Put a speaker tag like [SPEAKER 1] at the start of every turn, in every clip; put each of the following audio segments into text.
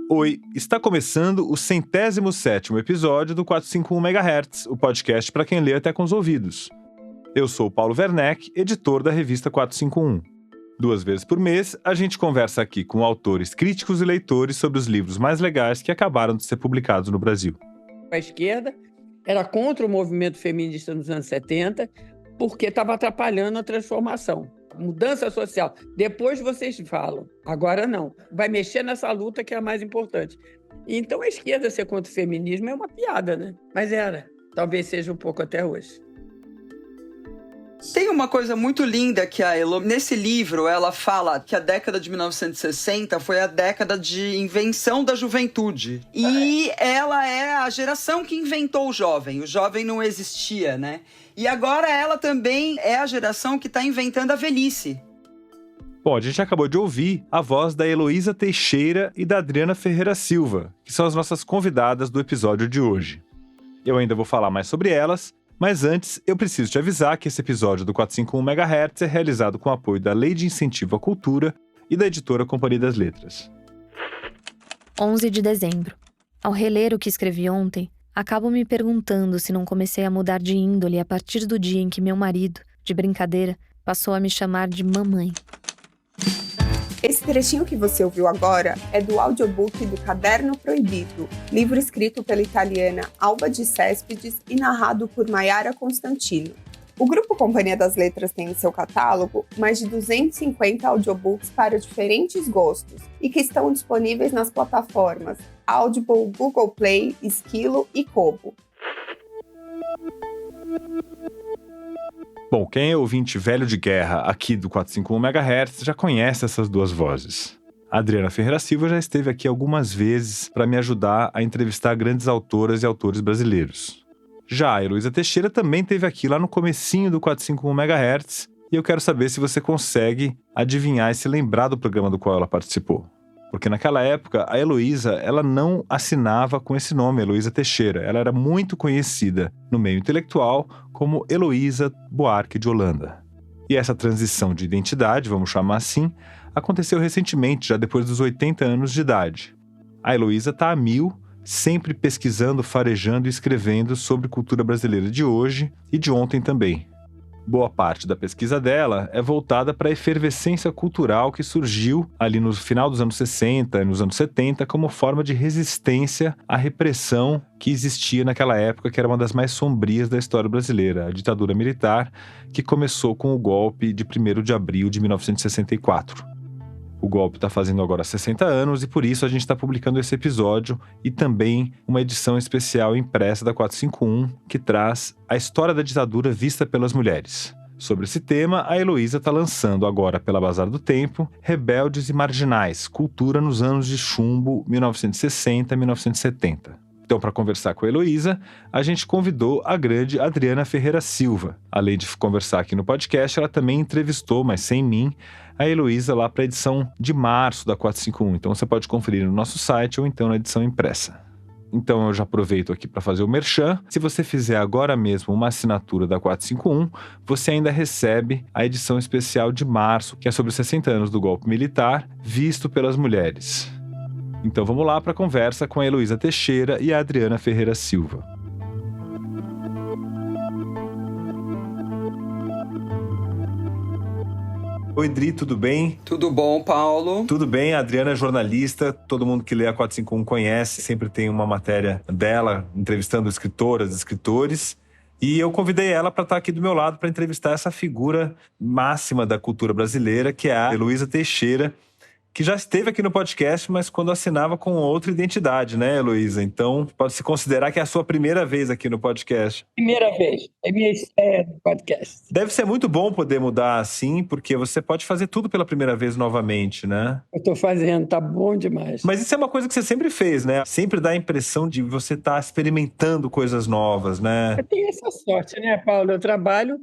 [SPEAKER 1] Oi, está começando o 107º episódio do 451 MHz, o podcast para quem lê até com os ouvidos. Eu sou o Paulo Werneck, editor da revista 451. 2 vezes por mês, a gente conversa aqui com autores, críticos e leitores sobre os livros mais legais que acabaram de ser publicados no Brasil.
[SPEAKER 2] A esquerda era contra o movimento feminista nos anos 70 porque estava atrapalhando a transformação. Mudança social. Depois vocês falam. Agora não. Vai mexer nessa luta que é a mais importante. Então a esquerda ser contra o feminismo é uma piada, né? Mas era. Talvez seja um pouco até hoje.
[SPEAKER 3] Tem uma coisa muito linda que a Elo, nesse livro, ela fala que a década de 1960 foi a década de invenção da juventude. E ela é a geração que inventou o jovem. O jovem não existia, né? E agora ela também é a geração que está inventando a velhice.
[SPEAKER 1] Bom, a gente acabou de ouvir a voz da Heloísa Teixeira e da Adriana Ferreira Silva, que são as nossas convidadas do episódio de hoje. Eu ainda vou falar mais sobre elas, mas antes eu preciso te avisar que esse episódio do 451 MHz é realizado com o apoio da Lei de Incentivo à Cultura e da editora Companhia das Letras.
[SPEAKER 4] 11 de dezembro. Ao reler o que escrevi ontem, acabo me perguntando se não comecei a mudar de índole a partir do dia em que meu marido, de brincadeira, passou a me chamar de mamãe.
[SPEAKER 5] Esse trechinho que você ouviu agora é do audiobook do Caderno Proibido, livro escrito pela italiana Alba de Céspides e narrado por Maiara Constantino. O grupo Companhia das Letras tem em seu catálogo mais de 250 audiobooks para diferentes gostos e que estão disponíveis nas plataformas Audible, Google Play, Esquilo e Kobo.
[SPEAKER 1] Bom, quem é ouvinte velho de guerra aqui do 451 MHz já conhece essas duas vozes. A Adriana Ferreira Silva já esteve aqui algumas vezes para me ajudar a entrevistar grandes autoras e autores brasileiros. Já a Heloísa Teixeira também esteve aqui lá no comecinho do 451 MHz e eu quero saber se você consegue adivinhar e se lembrar do programa do qual ela participou. Porque naquela época, a Heloísa, ela não assinava com esse nome, Heloísa Teixeira. Ela era muito conhecida no meio intelectual como Heloísa Buarque de Holanda. E essa transição de identidade, vamos chamar assim, aconteceu recentemente, já depois dos 80 anos de idade. A Heloísa está a mil, sempre pesquisando, farejando e escrevendo sobre cultura brasileira de hoje e de ontem também. Boa parte da pesquisa dela é voltada para a efervescência cultural que surgiu ali no final dos anos 60 e nos anos 70 como forma de resistência à repressão que existia naquela época, que era uma das mais sombrias da história brasileira, a ditadura militar, que começou com o golpe de 1º de abril de 1964. O golpe está fazendo agora 60 anos e por isso a gente está publicando esse episódio e também uma edição especial impressa da 451 que traz a história da ditadura vista pelas mulheres. Sobre esse tema, a Heloísa está lançando agora pela Bazar do Tempo Rebeldes e Marginais, Cultura nos Anos de Chumbo 1960-1970. Então, para conversar com a Heloísa, a gente convidou a grande Adriana Ferreira Silva. Além de conversar aqui no podcast, ela também entrevistou, mas sem mim, a Heloísa lá para a edição de março da 451. Então você pode conferir no nosso site ou então na edição impressa. Então eu já aproveito aqui para fazer o merchan. Se você fizer agora mesmo uma assinatura da 451, você ainda recebe a edição especial de março, que é sobre os 60 anos do golpe militar, visto pelas mulheres. Então vamos lá para a conversa com a Heloísa Teixeira e a Adriana Ferreira Silva. Oi, Dri, tudo bem?
[SPEAKER 3] Tudo bom, Paulo?
[SPEAKER 1] Tudo bem, a Adriana é jornalista, todo mundo que lê a 451 conhece, sempre tem uma matéria dela entrevistando escritoras, escritores. E eu convidei ela para estar aqui do meu lado para entrevistar essa figura máxima da cultura brasileira, que é a Heloísa Teixeira, que já esteve aqui no podcast, mas quando assinava com outra identidade, né, Heloísa? Então, pode-se considerar que é a sua primeira vez aqui no podcast.
[SPEAKER 2] Primeira vez. É minha estreia no podcast.
[SPEAKER 1] Deve ser muito bom poder mudar assim, porque você pode fazer tudo pela primeira vez novamente, né?
[SPEAKER 2] Eu estou fazendo, tá bom demais.
[SPEAKER 1] Mas isso é uma coisa que você sempre fez, né? Sempre dá a impressão de você estar experimentando coisas novas, né?
[SPEAKER 2] Eu tenho essa sorte, né, Paulo? Eu trabalho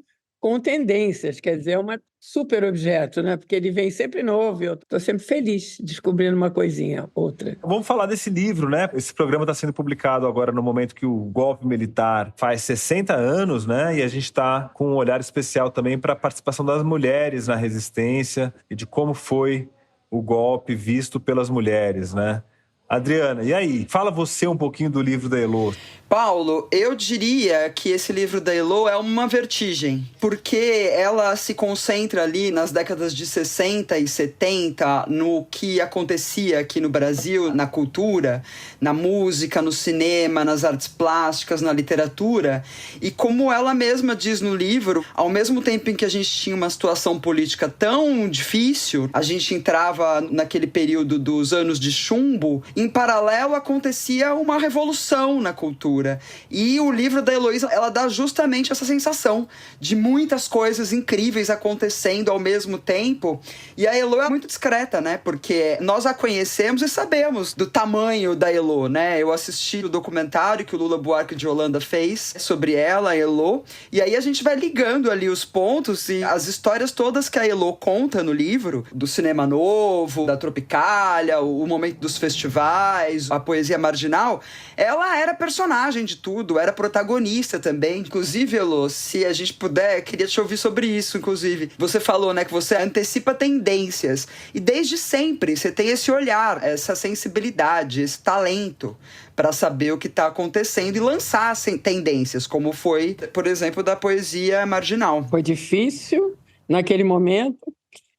[SPEAKER 2] com tendências, quer dizer, é um super objeto, né? Porque ele vem sempre novo e eu estou sempre feliz descobrindo uma coisinha, outra.
[SPEAKER 1] Vamos falar desse livro, né? Esse programa está sendo publicado agora no momento que o golpe militar faz 60 anos, né? E a gente está com um olhar especial também para a participação das mulheres na resistência e de como foi o golpe visto pelas mulheres, né? Adriana, e aí? Fala você um pouquinho do livro da Elô.
[SPEAKER 3] Paulo, eu diria que esse livro da Elô é uma vertigem, porque ela se concentra ali nas décadas de 60 e 70, no que acontecia aqui no Brasil, na cultura, na música, no cinema, nas artes plásticas, na literatura. E como ela mesma diz no livro, ao mesmo tempo em que a gente tinha uma situação política tão difícil, a gente entrava naquele período dos anos de chumbo, em paralelo acontecia uma revolução na cultura. E o livro da Heloísa, ela dá justamente essa sensação de muitas coisas incríveis acontecendo ao mesmo tempo. E a Elô é muito discreta, né? Porque nós a conhecemos e sabemos do tamanho da Elô, né? Eu assisti o documentário que o Lula Buarque de Holanda fez sobre ela, a Elô. E aí a gente vai ligando ali os pontos e as histórias todas que a Elô conta no livro, do cinema novo, da Tropicália, o momento dos festivais, a poesia marginal, ela era personagem de tudo, era protagonista também. Inclusive, Elô, se a gente puder, queria te ouvir sobre isso, inclusive. Você falou, né, que você antecipa tendências. E desde sempre você tem esse olhar, essa sensibilidade, esse talento para saber o que está acontecendo e lançar tendências, como foi, por exemplo, da poesia marginal.
[SPEAKER 2] Foi difícil naquele momento,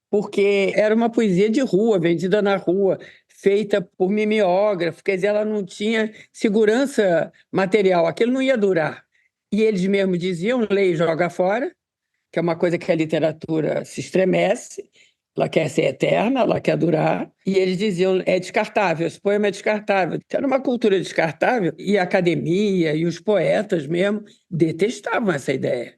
[SPEAKER 2] porque era uma poesia de rua, vendida na rua, feita por mimeógrafo, quer dizer, ela não tinha segurança material, aquilo não ia durar. E eles mesmos diziam, lê e joga fora, que é uma coisa que a literatura se estremece, ela quer ser eterna, ela quer durar, e eles diziam, é descartável, esse poema é descartável. Era uma cultura descartável, e a academia e os poetas mesmo detestavam essa ideia.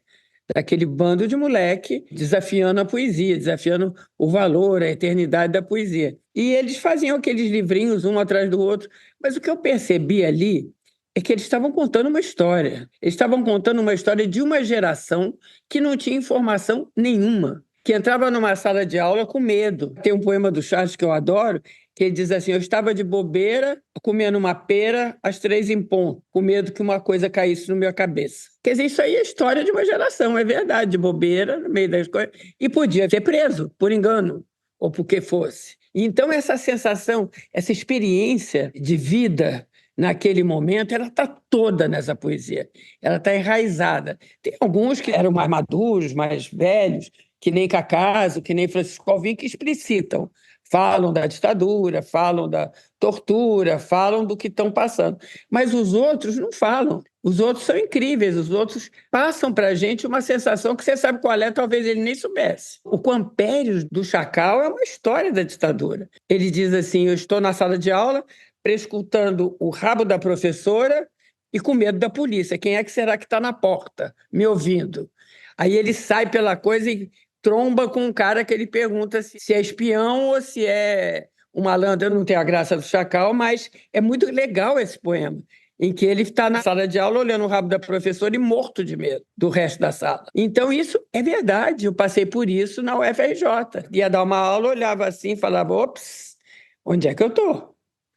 [SPEAKER 2] Daquele bando de moleque desafiando a poesia, desafiando o valor, a eternidade da poesia. E eles faziam aqueles livrinhos um atrás do outro, mas o que eu percebi ali é que eles estavam contando uma história. Eles estavam contando uma história de uma geração que não tinha informação nenhuma, que entrava numa sala de aula com medo. Tem um poema do Charles que eu adoro, que ele diz assim, eu estava de bobeira, comendo uma pera às 3 em ponto, com medo que uma coisa caísse na minha cabeça. Quer dizer, isso aí é história de uma geração, é verdade, de bobeira, no meio das coisas, e podia ser preso, por engano, ou por que fosse. Então, essa sensação, essa experiência de vida naquele momento, ela está toda nessa poesia, ela está enraizada. Tem alguns que eram mais maduros, mais velhos, que nem Cacaso, que nem Francisco Alvim, que explicitam, falam da ditadura, falam da tortura, falam do que estão passando. Mas os outros não falam. Os outros são incríveis, os outros passam para a gente uma sensação que você sabe qual é, talvez ele nem soubesse. O Campérios do Chacal é uma história da ditadura. Ele diz assim, eu estou na sala de aula, prescutando o rabo da professora e com medo da polícia. Quem é que será que está na porta, me ouvindo? Aí ele sai pela coisa e tromba com um cara que ele pergunta se é espião ou se é um malandro. Eu não tenho a graça do Chacal, mas é muito legal esse poema, em que ele está na sala de aula olhando o rabo da professora e morto de medo do resto da sala. Então isso é verdade, eu passei por isso na UFRJ. Ia dar uma aula, olhava assim e falava, ops, onde é que eu estou? O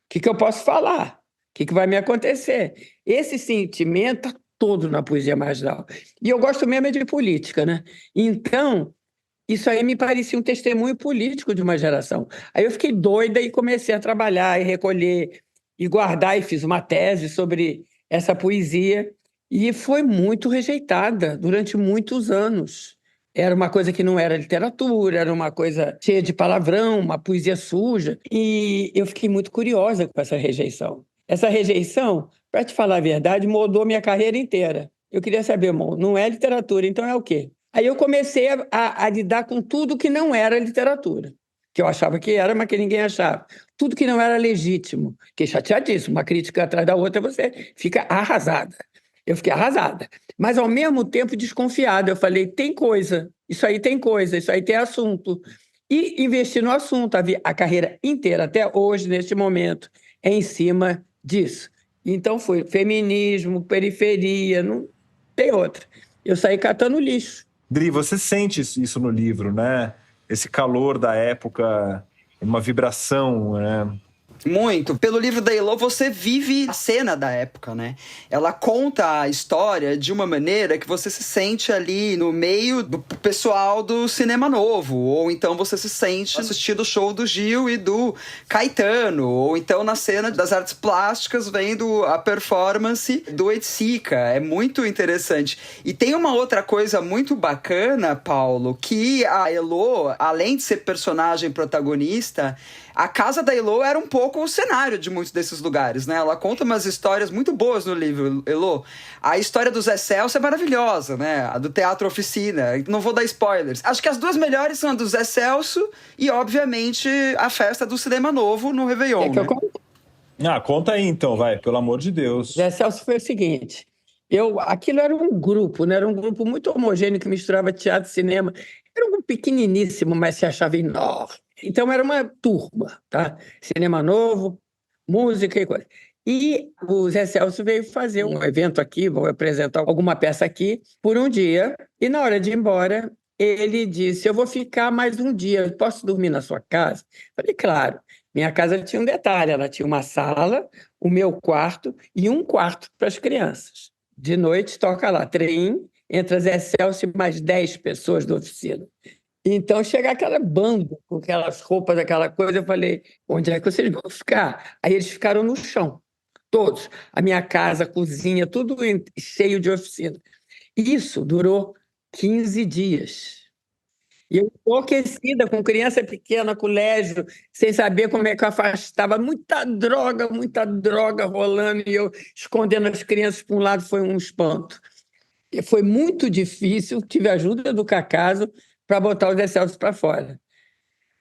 [SPEAKER 2] que eu posso falar? O que vai me acontecer? Esse sentimento está todo na poesia marginal. E eu gosto mesmo de política, né? Então, isso aí me parecia um testemunho político de uma geração. Aí eu fiquei doida e comecei a trabalhar e recolher e guardar e fiz uma tese sobre essa poesia e foi muito rejeitada durante muitos anos. Era uma coisa que não era literatura, era uma coisa cheia de palavrão, uma poesia suja. E eu fiquei muito curiosa com essa rejeição. Essa rejeição, para te falar a verdade, mudou minha carreira inteira. Eu queria saber, irmão, não é literatura, então é o quê? Aí eu comecei a lidar com tudo que não era literatura, que eu achava que era, mas que ninguém achava. Tudo que não era legítimo, que chateadíssimo, uma crítica atrás da outra, você fica arrasada. Eu fiquei arrasada, mas ao mesmo tempo desconfiada. Eu falei, tem coisa, isso aí tem assunto. E investi no assunto, a carreira inteira, até hoje, neste momento, é em cima disso. Então foi feminismo, periferia, não tem outra. Eu saí catando lixo.
[SPEAKER 1] Dri, você sente isso no livro, né? Esse calor da época, uma vibração, né?
[SPEAKER 3] Muito. Pelo livro da Elo, você vive a cena da época, né? Ela conta a história de uma maneira que você se sente ali no meio do pessoal do cinema novo. Ou então você se sente assistindo o show do Gil e do Caetano. Ou então na cena das artes plásticas vendo a performance do Oiticica. É muito interessante. E tem uma outra coisa muito bacana, Paulo, que a Elo, além de ser personagem protagonista, a casa da Elo era um pouco o cenário de muitos desses lugares, né? Ela conta umas histórias muito boas no livro, Elo. A história do Zé Celso é maravilhosa, né? A do Teatro Oficina. Não vou dar spoilers. Acho que as duas melhores são a do Zé Celso e, obviamente, a festa do Cinema Novo no Réveillon, né?
[SPEAKER 1] Conta aí então, vai, pelo amor de Deus.
[SPEAKER 2] Zé Celso foi o seguinte, aquilo era um grupo, né? Era um grupo muito homogêneo que misturava teatro e cinema. Era um grupo pequeniníssimo, mas se achava enorme. Então, era uma turma, tá? Cinema Novo, música e coisa. E o Zé Celso veio fazer um evento aqui, vou apresentar alguma peça aqui, por um dia. E na hora de ir embora, ele disse, eu vou ficar mais um dia, posso dormir na sua casa? Falei, claro. Minha casa tinha um detalhe, ela tinha uma sala, o meu quarto e um quarto para as crianças. De noite, toca lá, trem, entra Zé Celso e mais 10 pessoas da oficina. Então, chega aquela banda com aquelas roupas, aquela coisa, eu falei, onde é que vocês vão ficar? Aí eles ficaram no chão, todos. A minha casa, a cozinha, tudo cheio de oficina. Isso durou 15 dias. E eu enlouquecida, com criança pequena, colégio, sem saber como é que eu afastava. Muita droga rolando, e eu escondendo as crianças para um lado, foi um espanto. E foi muito difícil, tive a ajuda do Cacaso para botar o Zé Celso para fora.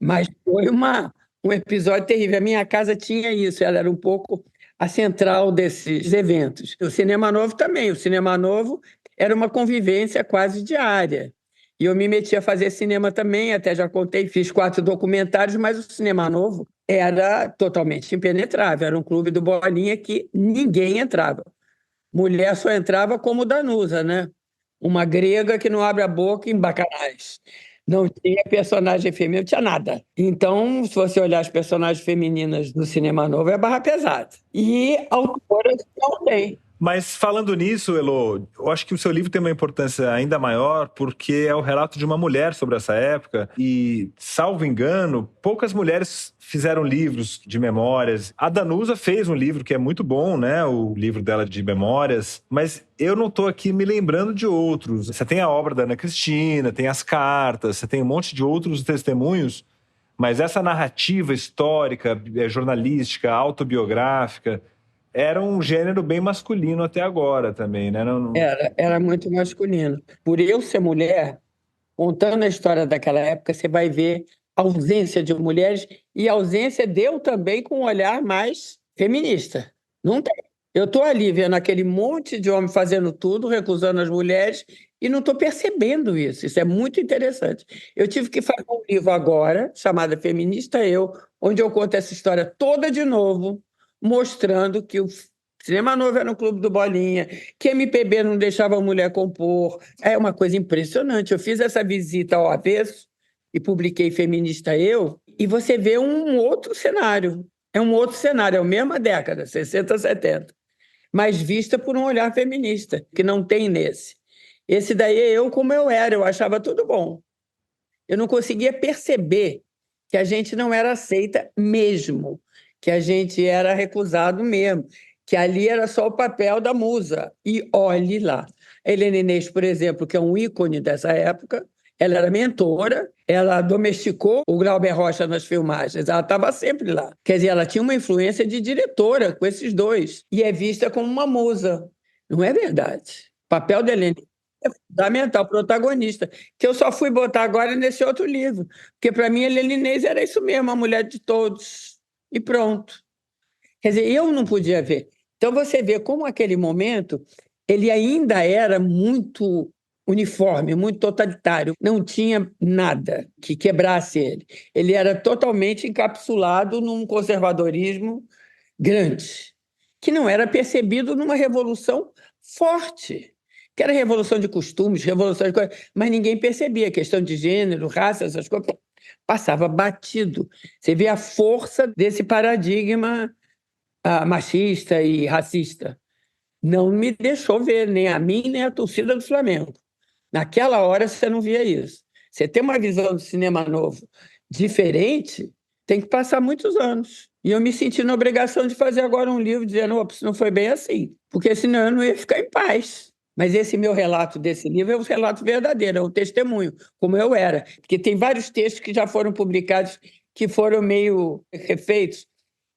[SPEAKER 2] Mas foi um episódio terrível. A minha casa tinha isso, ela era um pouco a central desses eventos. O Cinema Novo também. O Cinema Novo era uma convivência quase diária. E eu me meti a fazer cinema também, até já contei, fiz 4 documentários, mas o Cinema Novo era totalmente impenetrável. Era um clube do Bolinha que ninguém entrava. Mulher só entrava como Danusa, né? Uma grega que não abre a boca em bacanais. Não tinha personagem feminino, não tinha nada. Então, se você olhar as personagens femininas do Cinema Novo, é barra pesada. E autoras não tem.
[SPEAKER 1] Mas falando nisso, Elo, eu acho que o seu livro tem uma importância ainda maior porque é o relato de uma mulher sobre essa época e, salvo engano, poucas mulheres fizeram livros de memórias. A Danusa fez um livro que é muito bom, né? O livro dela de memórias, mas eu não estou aqui me lembrando de outros. Você tem a obra da Ana Cristina, tem as cartas, você tem um monte de outros testemunhos, mas essa narrativa histórica, jornalística, autobiográfica, era um gênero bem masculino até agora também, né?
[SPEAKER 2] Era muito masculino. Por eu ser mulher, contando a história daquela época, você vai ver a ausência de mulheres e a ausência de eu também com um olhar mais feminista. Não tem. Eu estou ali vendo aquele monte de homem fazendo tudo, recusando as mulheres, e não estou percebendo isso. Isso é muito interessante. Eu tive que fazer um livro agora, chamado Feminista Eu, onde eu conto essa história toda de novo, mostrando que o Cinema Novo era no Clube do Bolinha, que MPB não deixava a mulher compor. É uma coisa impressionante. Eu fiz essa visita ao avesso e publiquei Feminista Eu, e você vê um outro cenário. É um outro cenário, é a mesma década, 60, 70, mas vista por um olhar feminista, que não tem nesse. Esse daí é eu como eu era, eu achava tudo bom. Eu não conseguia perceber que a gente não era aceita mesmo, que a gente era recusado mesmo, que ali era só o papel da musa. E olhe lá. A Helena Inês, por exemplo, que é um ícone dessa época, ela era mentora, ela domesticou o Glauber Rocha nas filmagens, ela estava sempre lá. Quer dizer, ela tinha uma influência de diretora com esses dois, e é vista como uma musa. Não é verdade. O papel da Helena é fundamental, protagonista, que eu só fui botar agora nesse outro livro, porque para mim a Helena Inês era isso mesmo, a mulher de todos. E pronto. Quer dizer, eu não podia ver. Então, você vê como aquele momento ele ainda era muito uniforme, muito totalitário. Não tinha nada que quebrasse ele. Ele era totalmente encapsulado num conservadorismo grande, que não era percebido numa revolução forte. que era revolução de costumes, revolução de coisas, mas ninguém percebia. Questão de gênero, raça, essas coisas, passava batido. Você vê a força desse paradigma machista e racista. Não me deixou ver, nem a mim, nem a torcida do Flamengo. Naquela hora você não via isso. Você tem uma visão do cinema novo diferente, tem que passar muitos anos. E eu me senti na obrigação de fazer agora um livro dizendo, opa, não foi bem assim, porque senão eu não ia ficar em paz. Mas esse meu relato desse livro é um relato verdadeiro, é um testemunho, como eu era. Porque tem vários textos que já foram publicados que foram meio refeitos.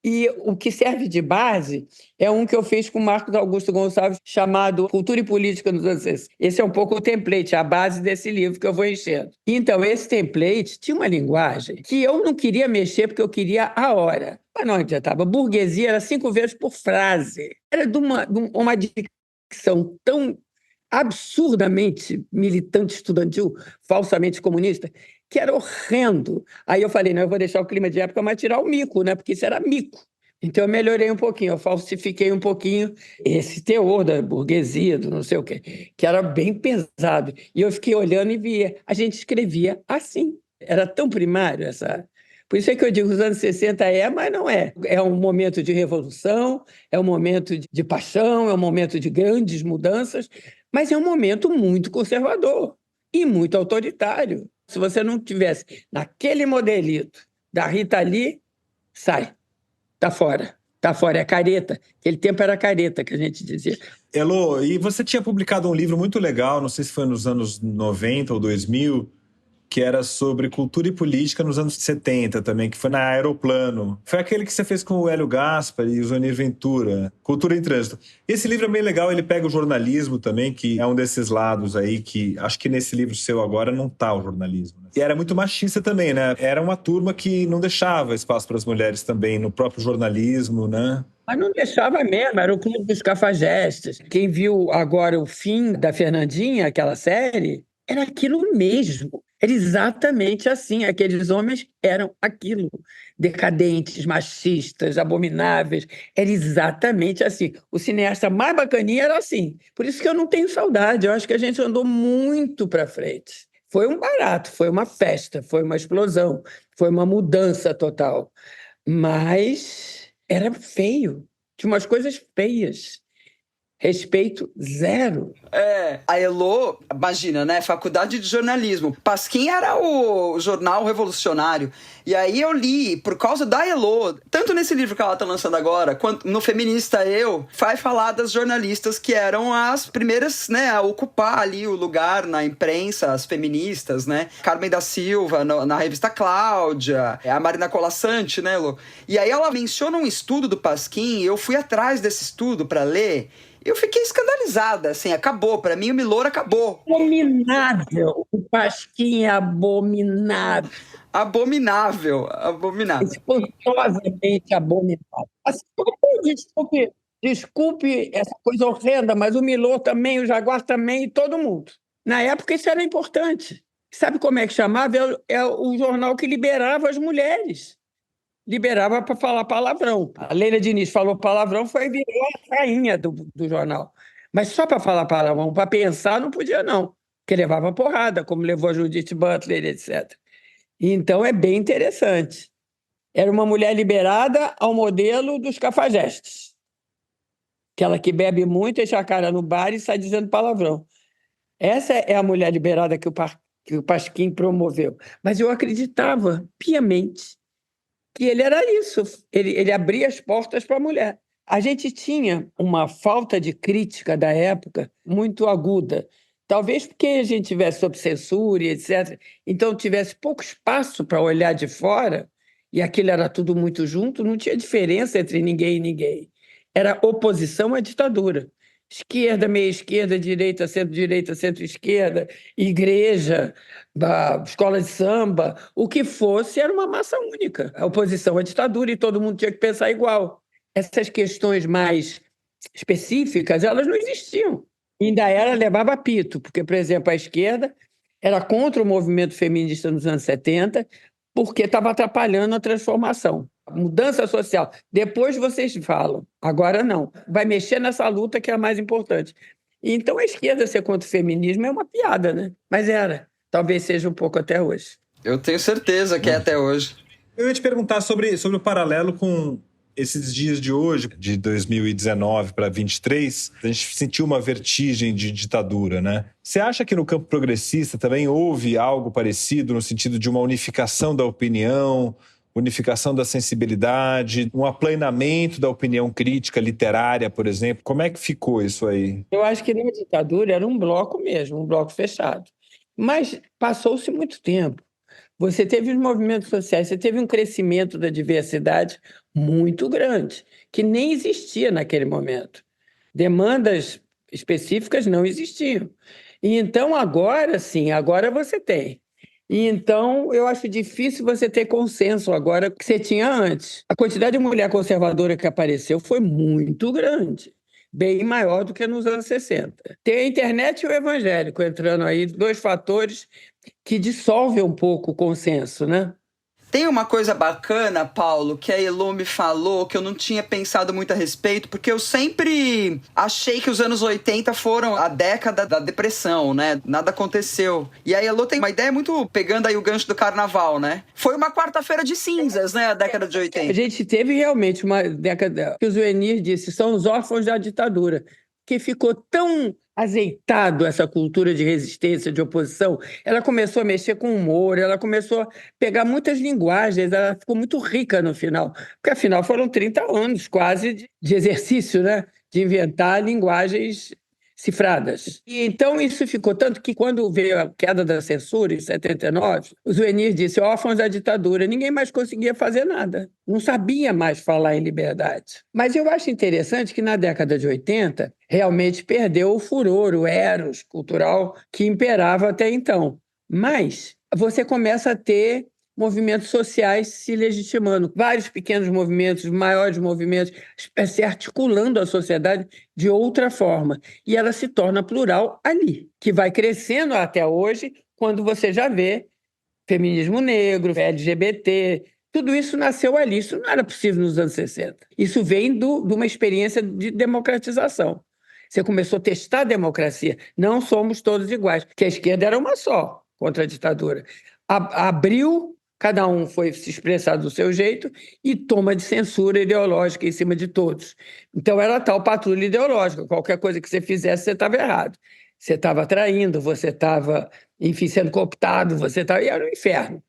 [SPEAKER 2] E o que serve de base é um que eu fiz com o Marcos Augusto Gonçalves, chamado Cultura e Política nos anos 60. Esse é um pouco o template, a base desse livro que eu vou enchendo. Então, esse template tinha uma linguagem que eu não queria mexer porque eu queria a hora. Mas não adiantava. Burguesia era 5 vezes por frase. Era de uma dicção tão absurdamente militante estudantil, falsamente comunista, que era horrendo. Aí eu falei, não, eu vou deixar o clima de época, mas tirar o mico, né? Porque isso era mico. Então eu melhorei um pouquinho, eu falsifiquei um pouquinho esse teor da burguesia, do não sei o quê, que era bem pesado. E eu fiquei olhando e via, a gente escrevia assim. Era tão primário essa... Por isso é que eu digo que os anos 60 mas não é. É um momento de revolução, é um momento de paixão, é um momento de grandes mudanças, mas é um momento muito conservador e muito autoritário. Se você não tivesse naquele modelito da Rita Lee, sai, tá fora, é careta. Aquele tempo era careta, que a gente dizia.
[SPEAKER 1] Elô, e você tinha publicado um livro muito legal, não sei se foi nos anos 90 ou 2000, que era sobre cultura e política nos anos 70 também, que foi na Aeroplano. Foi aquele que você fez com o Hélio Gaspari e o Zonir Ventura, Cultura em Trânsito. Esse livro é bem legal, ele pega o jornalismo também, que é um desses lados aí, que acho que nesse livro seu agora não tá o jornalismo. Né? E era muito machista também, né? Era uma turma que não deixava espaço para as mulheres também, no próprio jornalismo, né?
[SPEAKER 2] Mas não deixava mesmo, era o Clube dos Cafajestes. Quem viu agora o fim da Fernandinha, aquela série, era aquilo mesmo. Era exatamente assim. Aqueles homens eram aquilo. Decadentes, machistas, abomináveis. Era exatamente assim. O cineasta mais bacaninha era assim. Por isso que eu não tenho saudade. Eu acho que a gente andou muito para frente. Foi um barato, foi uma festa, foi uma explosão, foi uma mudança total. Mas era feio. Tinha umas coisas feias. Respeito zero.
[SPEAKER 3] A Elô, imagina, né? Faculdade de jornalismo. Pasquim era o jornal revolucionário. E aí eu li, por causa da Elô, tanto nesse livro que ela tá lançando agora, quanto no Feminista Eu, vai falar das jornalistas que eram as primeiras, né, a ocupar ali o lugar na imprensa, as feministas, né? Carmen da Silva, na revista Cláudia, a Marina Colasanti, né, Elô? E aí ela menciona um estudo do Pasquim, e eu fui atrás desse estudo para ler. Eu fiquei escandalizada, assim, acabou. Para mim, o Milor acabou.
[SPEAKER 2] Abominável. O Pasquim é abominável.
[SPEAKER 3] Abominável.
[SPEAKER 2] Espantosamente abominável. Assim, desculpe essa coisa horrenda, mas o Milor também, o Jaguar também, e todo mundo. Na época, isso era importante. Sabe como é que chamava? É o jornal que liberava as mulheres. Liberava para falar palavrão. A Leila Diniz falou palavrão, virou a rainha do jornal. Mas só para falar palavrão, para pensar, não podia, não. Porque levava porrada, como levou a Judith Butler, etc. Então, é bem interessante. Era uma mulher liberada ao modelo dos cafajestes. Aquela que bebe muito, enche a cara no bar e sai dizendo palavrão. Essa é a mulher liberada que o Pasquim promoveu. Mas eu acreditava piamente que ele era isso, ele abria as portas para a mulher. A gente tinha uma falta de crítica da época muito aguda, talvez porque a gente tivesse sob censura, etc. Então tivesse pouco espaço para olhar de fora, e aquilo era tudo muito junto, não tinha diferença entre ninguém e ninguém. Era oposição à ditadura. Esquerda, meia esquerda, direita, centro-esquerda, igreja, escola de samba, o que fosse era uma massa única. A oposição à ditadura e todo mundo tinha que pensar igual. Essas questões mais específicas, elas não existiam. Ainda levava apito, porque, por exemplo, a esquerda era contra o movimento feminista nos anos 70, porque estava atrapalhando a transformação. Mudança social. Depois vocês falam. Agora não. Vai mexer nessa luta que é a mais importante. Então, a esquerda ser contra o feminismo é uma piada, né? Mas era. Talvez seja um pouco até hoje.
[SPEAKER 3] Eu tenho certeza que é até hoje.
[SPEAKER 1] Eu ia te perguntar sobre o paralelo com esses dias de hoje, de 2019 para 2023, a gente sentiu uma vertigem de ditadura, né? Você acha que no campo progressista também houve algo parecido, no sentido de uma unificação da opinião, unificação da sensibilidade, um aplanamento da opinião crítica literária, por exemplo? Como é que ficou isso aí?
[SPEAKER 2] Eu acho que na ditadura era um bloco mesmo, um bloco fechado. Mas passou-se muito tempo. Você teve os movimentos sociais, você teve um crescimento da diversidade muito grande, que nem existia naquele momento. Demandas específicas não existiam. E então, agora sim, agora você tem. E então, eu acho difícil você ter consenso agora que você tinha antes. A quantidade de mulher conservadora que apareceu foi muito grande, bem maior do que nos anos 60. Tem a internet e o evangélico entrando aí, dois fatores que dissolvem um pouco o consenso, né?
[SPEAKER 3] Tem uma coisa bacana, Paulo, que a Elô me falou, que eu não tinha pensado muito a respeito, porque eu sempre achei que os anos 80 foram a década da depressão, né? Nada aconteceu. E a Elô tem uma ideia muito pegando aí o gancho do carnaval, né? Foi uma quarta-feira de cinzas, né? A década de 80.
[SPEAKER 2] A gente teve realmente uma década, que o Zuenir disse, são os órfãos da ditadura, que ficou tão azeitado essa cultura de resistência, de oposição. Ela começou a mexer com humor, ela começou a pegar muitas linguagens, ela ficou muito rica no final, porque afinal foram 30 anos quase de exercício, né? De inventar linguagens cifradas. E então isso ficou tanto que quando veio a queda da censura, em 79, o Zuenir disse, órfãos da ditadura, ninguém mais conseguia fazer nada, não sabia mais falar em liberdade. Mas eu acho interessante que na década de 80, realmente perdeu o furor, o eros cultural que imperava até então. Mas você começa a ter movimentos sociais se legitimando, vários pequenos movimentos, maiores movimentos, se articulando a sociedade de outra forma. E ela se torna plural ali, que vai crescendo até hoje, quando você já vê feminismo negro, LGBT, tudo isso nasceu ali. Isso não era possível nos anos 60. Isso vem de uma experiência de democratização. Você começou a testar a democracia. Não somos todos iguais, porque a esquerda era uma só contra a ditadura. Abriu, cada um foi se expressar do seu jeito e toma de censura ideológica em cima de todos. Então era tal patrulha ideológica. Qualquer coisa que você fizesse, você estava errado. Você estava traindo, você estava, enfim, sendo cooptado, você estava... E era um inferno.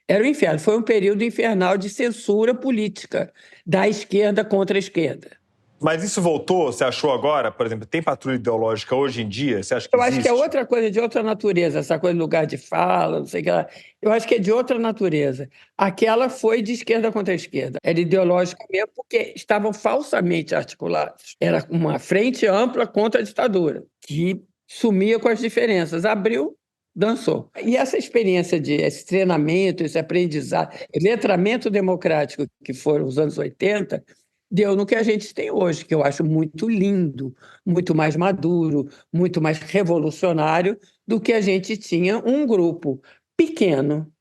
[SPEAKER 2] Era um inferno. Foi um período infernal de censura política da esquerda contra a esquerda.
[SPEAKER 1] Mas isso voltou, você achou agora? Por exemplo, tem patrulha ideológica hoje em dia? Você acha que
[SPEAKER 2] Eu
[SPEAKER 1] existe?
[SPEAKER 2] acho que é outra coisa, de outra natureza, essa coisa de lugar de fala, não sei o que lá. Eu acho que é de outra natureza. Aquela foi de esquerda contra a esquerda. Era ideológica mesmo, porque estavam falsamente articulados. Era uma frente ampla contra a ditadura, que sumia com as diferenças. Abriu, dançou. E essa experiência esse treinamento, esse aprendizado, letramento democrático que foram os anos 80, deu no que a gente tem hoje, que eu acho muito lindo, muito mais maduro, muito mais revolucionário do que a gente tinha um grupo pequeno,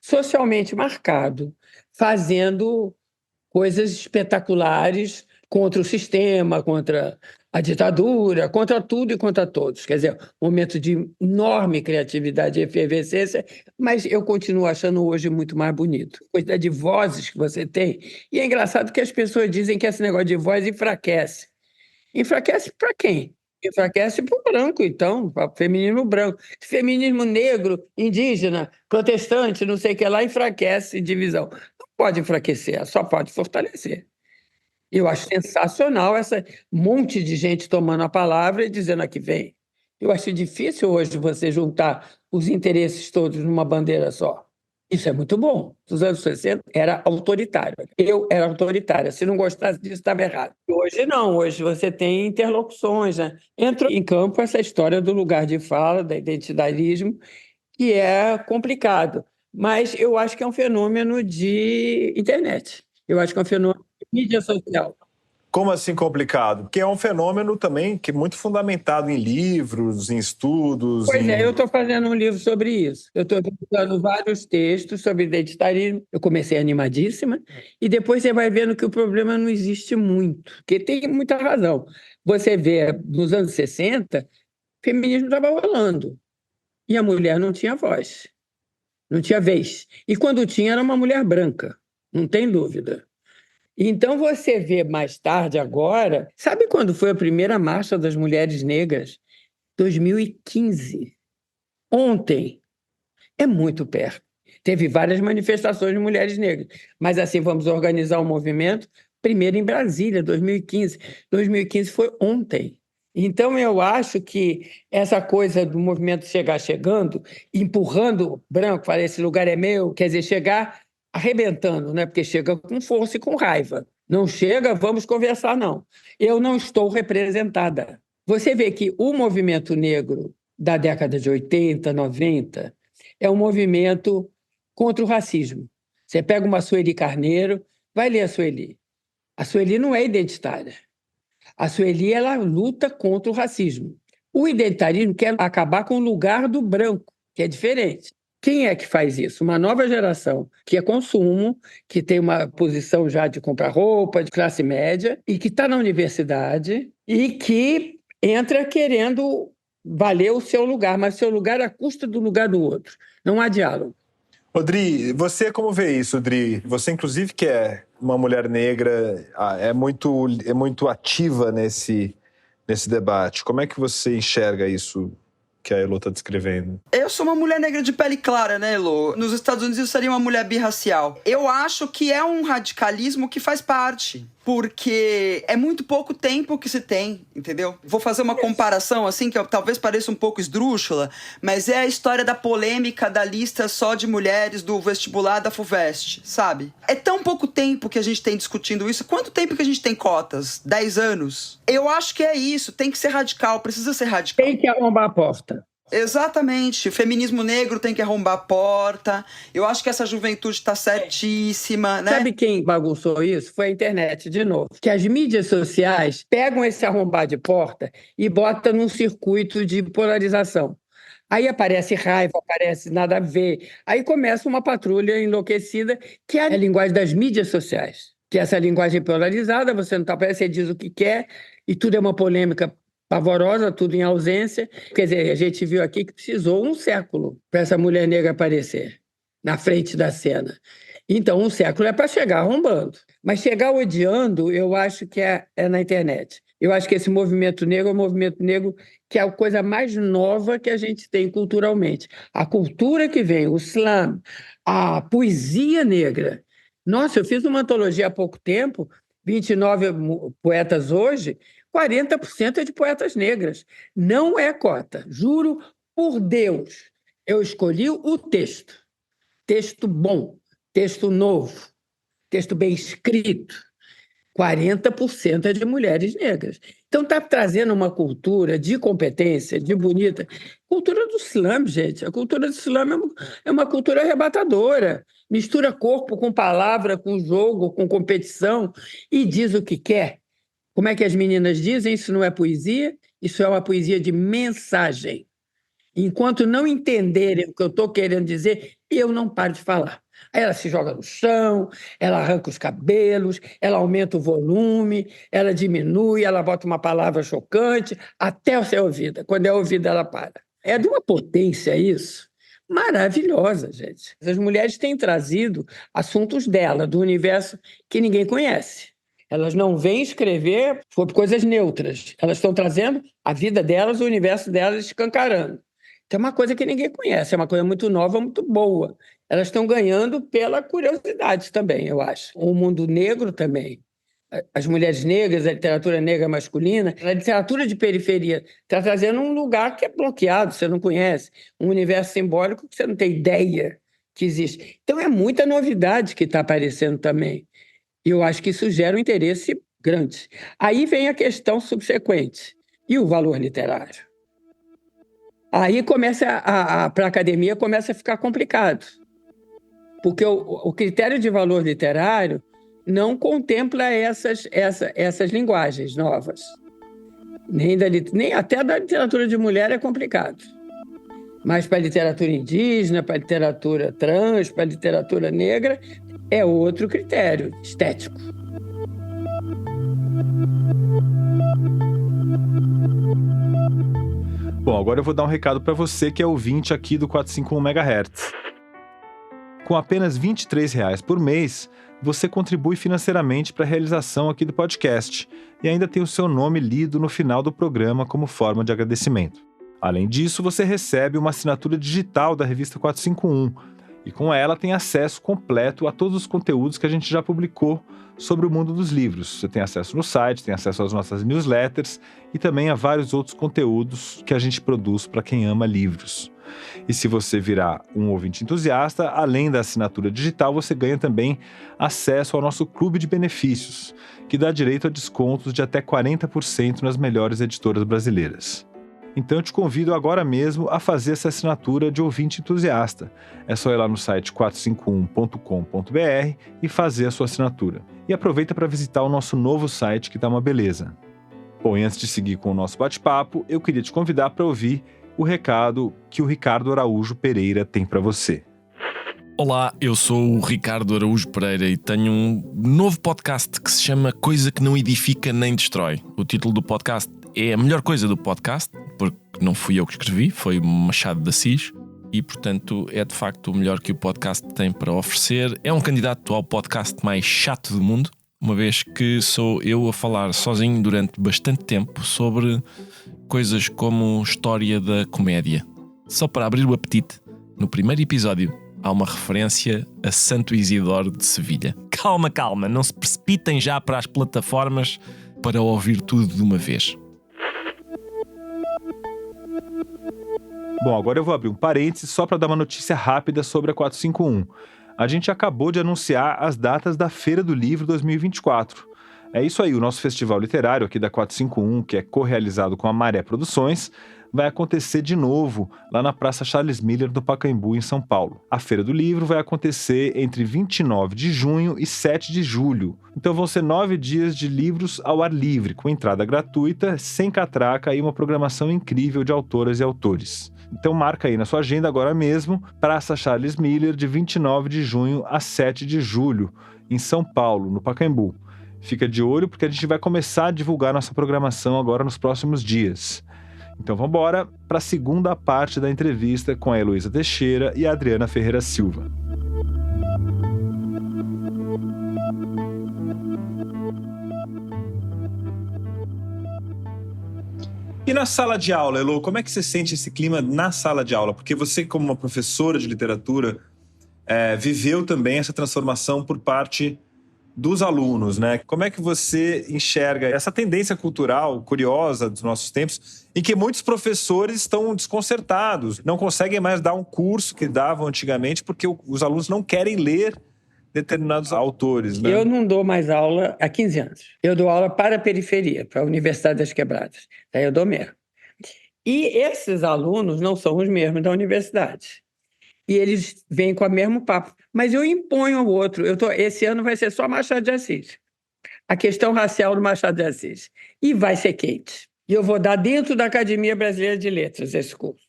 [SPEAKER 2] socialmente marcado, fazendo coisas espetaculares contra o sistema, contra a ditadura, contra tudo e contra todos. Quer dizer, um momento de enorme criatividade e efervescência, mas eu continuo achando hoje muito mais bonito. A quantidade de vozes que você tem. E é engraçado que as pessoas dizem que esse negócio de voz enfraquece. Enfraquece para quem? Enfraquece para o branco, então, para o feminismo branco. Feminismo negro, indígena, protestante, não sei o que lá, enfraquece divisão. Não pode enfraquecer, só pode fortalecer. Eu acho sensacional esse monte de gente tomando a palavra e dizendo aqui vem. Eu acho difícil hoje você juntar os interesses todos numa bandeira só. Isso é muito bom. Nos anos 60 era autoritário. Eu era autoritária. Se não gostasse disso, estava errado. Hoje não. Hoje você tem interlocuções, né? Entra em campo essa história do lugar de fala, do identitarismo, que é complicado. Mas eu acho que é um fenômeno de internet. Eu acho que é um fenômeno de mídia social.
[SPEAKER 6] Como assim complicado? Porque é um fenômeno também que é muito fundamentado em livros, em estudos.
[SPEAKER 2] Pois é, eu estou fazendo um livro sobre isso. Eu estou estudando vários textos sobre identitarismo. Eu comecei animadíssima, e depois você vai vendo que o problema não existe muito, porque tem muita razão. Você vê, nos anos 60, o feminismo estava rolando, e a mulher não tinha voz, não tinha vez. E quando tinha, era uma mulher branca, não tem dúvida. Então você vê mais tarde, agora, sabe quando foi a primeira marcha das mulheres negras? 2015. Ontem. É muito perto. Teve várias manifestações de mulheres negras, mas assim, vamos organizar um movimento, primeiro em Brasília, 2015. 2015 foi ontem. Então, eu acho que essa coisa do movimento chegar chegando, empurrando o branco, falar, esse lugar é meu, quer dizer, chegar arrebentando, né? Porque chega com força e com raiva. Não chega, vamos conversar, não. Eu não estou representada. Você vê que o movimento negro da década de 80, 90, é um movimento contra o racismo. Você pega uma Sueli Carneiro, vai ler a Sueli. A Sueli não é identitária. A Sueli, ela luta contra o racismo. O identitarismo quer acabar com o lugar do branco, que é diferente. Quem é que faz isso? Uma nova geração, que é consumo, que tem uma posição já de comprar roupa, de classe média, e que está na universidade e que entra querendo valer o seu lugar, mas o seu lugar à custa do lugar do outro. Não há diálogo.
[SPEAKER 6] Dri, você como vê isso, Dri? Você, inclusive, que é uma mulher negra, é muito ativa nesse debate. Como é que você enxerga isso que a Elo está descrevendo?
[SPEAKER 3] Eu sou uma mulher negra de pele clara, né, Elo? Nos Estados Unidos eu seria uma mulher birracial. Eu acho que é um radicalismo que faz parte, porque é muito pouco tempo que se tem, entendeu? Vou fazer uma comparação, assim, que talvez pareça um pouco esdrúxula, mas é a história da polêmica da lista só de mulheres do vestibular da FUVEST, sabe? É tão pouco tempo que a gente tem discutindo isso. Quanto tempo que a gente tem cotas? 10 anos? Eu acho que é isso, tem que ser radical, precisa ser radical.
[SPEAKER 2] Tem que arrombar a porta.
[SPEAKER 3] Exatamente, o feminismo negro tem que arrombar a porta. Eu acho que essa juventude está certíssima, né?
[SPEAKER 2] Sabe quem bagunçou isso? Foi a internet, de novo. Que as mídias sociais pegam esse arrombar de porta e botam num circuito de polarização. Aí aparece raiva, aparece nada a ver. Aí começa uma patrulha enlouquecida, que é a linguagem das mídias sociais. Que é essa linguagem polarizada, você não está aparecendo, você diz o que quer, e tudo é uma polêmica pavorosa, tudo em ausência. Quer dizer, a gente viu aqui que precisou um século para essa mulher negra aparecer na frente da cena. Então, um século é para chegar arrombando. Mas chegar odiando, eu acho que é na internet. Eu acho que esse movimento negro é um movimento negro que é a coisa mais nova que a gente tem culturalmente. A cultura que vem, o slam, a poesia negra. Nossa, eu fiz uma antologia há pouco tempo, 29 poetas hoje, 40% é de poetas negras. Não é cota, juro por Deus. Eu escolhi o texto. Texto bom, texto novo, texto bem escrito. 40% é de mulheres negras. Então está trazendo uma cultura de competência, de bonita. Cultura do slam, gente. A cultura do slam é uma cultura arrebatadora. Mistura corpo com palavra, com jogo, com competição e diz o que quer. Como é que as meninas dizem? Isso não é poesia, isso é uma poesia de mensagem. Enquanto não entenderem o que eu estou querendo dizer, eu não paro de falar. Aí ela se joga no chão, ela arranca os cabelos, ela aumenta o volume, ela diminui, ela bota uma palavra chocante até ser ouvida. Quando é ouvida, ela para. É de uma potência isso maravilhosa, gente. As mulheres têm trazido assuntos dela, do universo que ninguém conhece. Elas não vêm escrever sobre coisas neutras. Elas estão trazendo a vida delas, o universo delas, escancarando. Então, é uma coisa que ninguém conhece, é uma coisa muito nova, muito boa. Elas estão ganhando pela curiosidade também, eu acho. O mundo negro também. As mulheres negras, a literatura negra masculina, a literatura de periferia está trazendo um lugar que é bloqueado, você não conhece, um universo simbólico que você não tem ideia que existe. Então, é muita novidade que está aparecendo também. E eu acho que isso gera um interesse grande. Aí vem a questão subsequente. E o valor literário? Aí começa para a academia começa a ficar complicado. Porque o critério de valor literário não contempla essas linguagens novas. Nem até da literatura de mulher é complicado. Mas para a literatura indígena, para a literatura trans, para a literatura negra, é outro critério estético.
[SPEAKER 1] Bom, agora eu vou dar um recado para você que é ouvinte aqui do 451 MHz. Com apenas R$ 23,00 por mês, você contribui financeiramente para a realização aqui do podcast e ainda tem o seu nome lido no final do programa como forma de agradecimento. Além disso, você recebe uma assinatura digital da revista 451 e com ela tem acesso completo a todos os conteúdos que a gente já publicou sobre o mundo dos livros. Você tem acesso no site, tem acesso às nossas newsletters e também a vários outros conteúdos que a gente produz para quem ama livros. E se você virar um ouvinte entusiasta, além da assinatura digital, você ganha também acesso ao nosso clube de benefícios, que dá direito a descontos de até 40% nas melhores editoras brasileiras. Então eu te convido agora mesmo a fazer essa assinatura de ouvinte entusiasta. É só ir lá no site 451.com.br e fazer a sua assinatura. E aproveita para visitar o nosso novo site, que está uma beleza. Bom, e antes de seguir com o nosso bate-papo, eu queria te convidar para ouvir o recado que o Ricardo Araújo Pereira tem para você.
[SPEAKER 7] Olá, eu sou o Ricardo Araújo Pereira e tenho um novo podcast que se chama Coisa que não edifica nem destrói. O título do podcast é a melhor coisa do podcast, porque não fui eu que escrevi, foi o Machado de Assis e, portanto, é de facto o melhor que o podcast tem para oferecer. É um candidato ao podcast mais chato do mundo, uma vez que sou eu a falar sozinho durante bastante tempo sobre coisas como história da comédia. Só para abrir o apetite, no primeiro episódio há uma referência a Santo Isidoro de Sevilha. Calma, não se precipitem já para as plataformas para ouvir tudo de uma vez.
[SPEAKER 1] Bom, agora eu vou abrir um parênteses só para dar uma notícia rápida sobre a 451. A gente acabou de anunciar as datas da Feira do Livro 2024. É isso aí, o nosso festival literário aqui da 451, que é co-realizado com a Maré Produções, vai acontecer de novo lá na Praça Charles Miller do Pacaembu, em São Paulo. A Feira do Livro vai acontecer entre 29 de junho e 7 de julho. Então vão ser 9 dias de livros ao ar livre, com entrada gratuita, sem catraca e uma programação incrível de autoras e autores. Então marca aí na sua agenda agora mesmo, Praça Charles Miller, de 29 de junho a 7 de julho, em São Paulo, no Pacaembu. Fica de olho porque a gente vai começar a divulgar nossa programação agora nos próximos dias. Então vamos embora para a segunda parte da entrevista com a Heloísa Teixeira e a Adriana Ferreira Silva.
[SPEAKER 6] E na sala de aula, Elo, como é que você sente esse clima na sala de aula? Porque você, como uma professora de literatura, viveu também essa transformação por parte dos alunos, né? Como é que você enxerga essa tendência cultural curiosa dos nossos tempos, em que muitos professores estão desconcertados, não conseguem mais dar um curso que davam antigamente porque os alunos não querem ler determinados autores, né?
[SPEAKER 2] Eu não dou mais aula há 15 anos. Eu dou aula para a periferia, para a Universidade das Quebradas. Daí eu dou mesmo. E esses alunos não são os mesmos da universidade. E eles vêm com o mesmo papo. Mas eu imponho ao outro. Esse ano vai ser só Machado de Assis. A questão racial do Machado de Assis. E vai ser quente. E eu vou dar dentro da Academia Brasileira de Letras esse curso.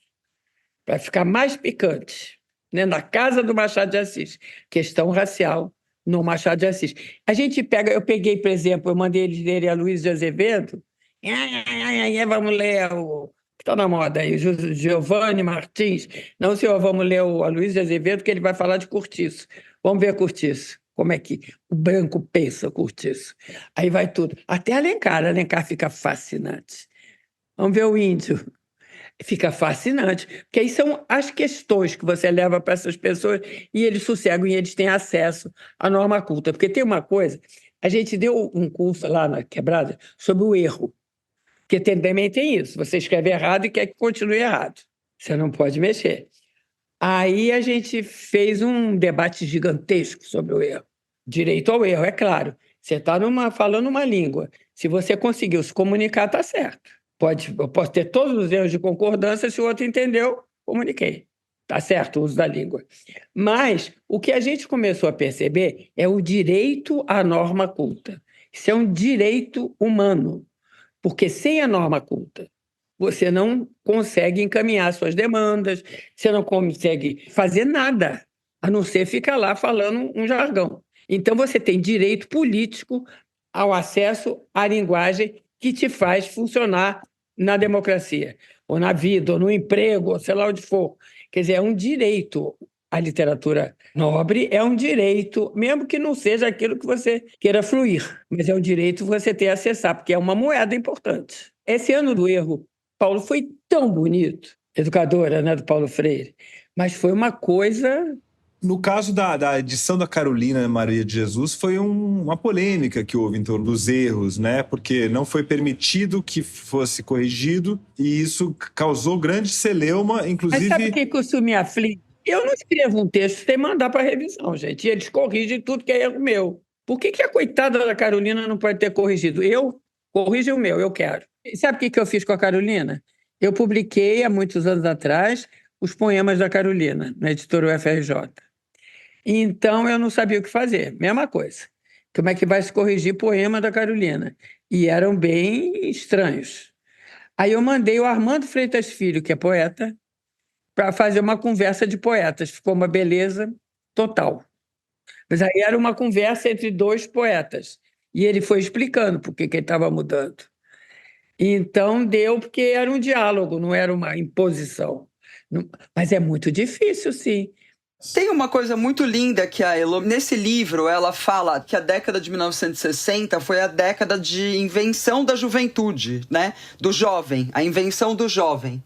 [SPEAKER 2] Para ficar mais picante. Né? Na casa do Machado de Assis. Questão racial no Machado de Assis. Eu peguei, por exemplo, eu mandei eles lerem a Luiz de Azevedo. Vamos ler o... que está na moda aí, Giovanni Martins. Não, senhor, vamos ler a Luiz de Azevedo, que ele vai falar de Cortiço. Vamos ver Cortiço. Como é que o branco pensa Cortiço. Aí vai tudo. Até Alencar fica fascinante. Vamos ver o índio. Fica fascinante. Porque aí são as questões que você leva para essas pessoas e eles sossegam e eles têm acesso à norma culta. Porque tem uma coisa, a gente deu um curso lá na Quebrada sobre o erro. Porque também tem isso. Você escreve errado e quer que continue errado. Você não pode mexer. Aí a gente fez um debate gigantesco sobre o erro. Direito ao erro, é claro. Você está falando uma língua. Se você conseguiu se comunicar, está certo. Eu posso ter todos os erros de concordância, se o outro entendeu, comuniquei. tá certo o uso da língua. Mas o que a gente começou a perceber é o direito à norma culta. Isso é um direito humano, porque sem a norma culta, você não consegue encaminhar suas demandas, você não consegue fazer nada, a não ser ficar lá falando um jargão. Então, você tem direito político ao acesso à linguagem que te faz funcionar na democracia, ou na vida, ou no emprego, ou sei lá onde for. Quer dizer, é um direito. A literatura nobre é um direito, mesmo que não seja aquilo que você queira fluir, mas é um direito você ter acessar, porque é uma moeda importante. Esse ano do erro, Paulo, foi tão bonito, educadora, né, do Paulo Freire, mas foi uma coisa...
[SPEAKER 6] No caso da edição da Carolina Maria de Jesus, foi uma polêmica que houve em torno dos erros, né? Porque não foi permitido que fosse corrigido e isso causou grande celeuma, inclusive...
[SPEAKER 2] Mas sabe o que isso me aflige? Eu não escrevo um texto sem mandar para revisão, gente, e eles corrigem tudo que é erro meu. Por que a coitada da Carolina não pode ter corrigido? Eu corrijo o meu, eu quero. E sabe o que eu fiz com a Carolina? Eu publiquei, há muitos anos atrás, os poemas da Carolina, na editora UFRJ. Então, eu não sabia o que fazer. Mesma coisa. Como é que vai se corrigir poema da Carolina? E eram bem estranhos. Aí eu mandei o Armando Freitas Filho, que é poeta, para fazer uma conversa de poetas. Ficou uma beleza total. Mas aí era uma conversa entre dois poetas. E ele foi explicando por que ele estava mudando. Então, deu porque era um diálogo, não era uma imposição. Mas é muito difícil, sim.
[SPEAKER 3] Tem uma coisa muito linda que a Elo... Nesse livro, ela fala que a década de 1960 foi a década de invenção da juventude, né? Do jovem, a invenção do jovem.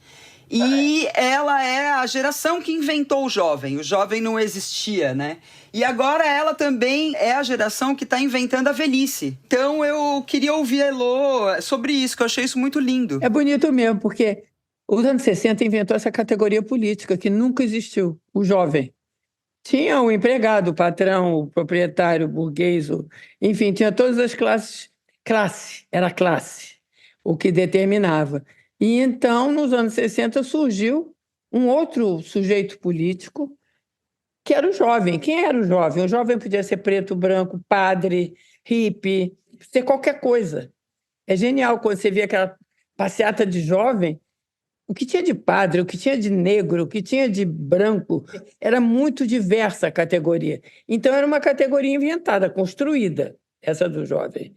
[SPEAKER 3] E ela é a geração que inventou o jovem não existia, né? E agora ela também é a geração que está inventando a velhice. Então eu queria ouvir a Elo sobre isso, que eu achei isso muito lindo.
[SPEAKER 2] É bonito mesmo, porque os anos 60 inventou essa categoria política que nunca existiu, o jovem. Tinha o empregado, o patrão, o proprietário, o burguês, enfim, tinha todas as classes. Era classe, o que determinava. E então, nos anos 60, surgiu um outro sujeito político, que era o jovem. Quem era o jovem? O jovem podia ser preto, branco, padre, hippie, ser qualquer coisa. É genial quando você vê aquela passeata de jovem. O que tinha de padre, o que tinha de negro, o que tinha de branco, era muito diversa a categoria. Então, era uma categoria inventada, construída, essa do jovem,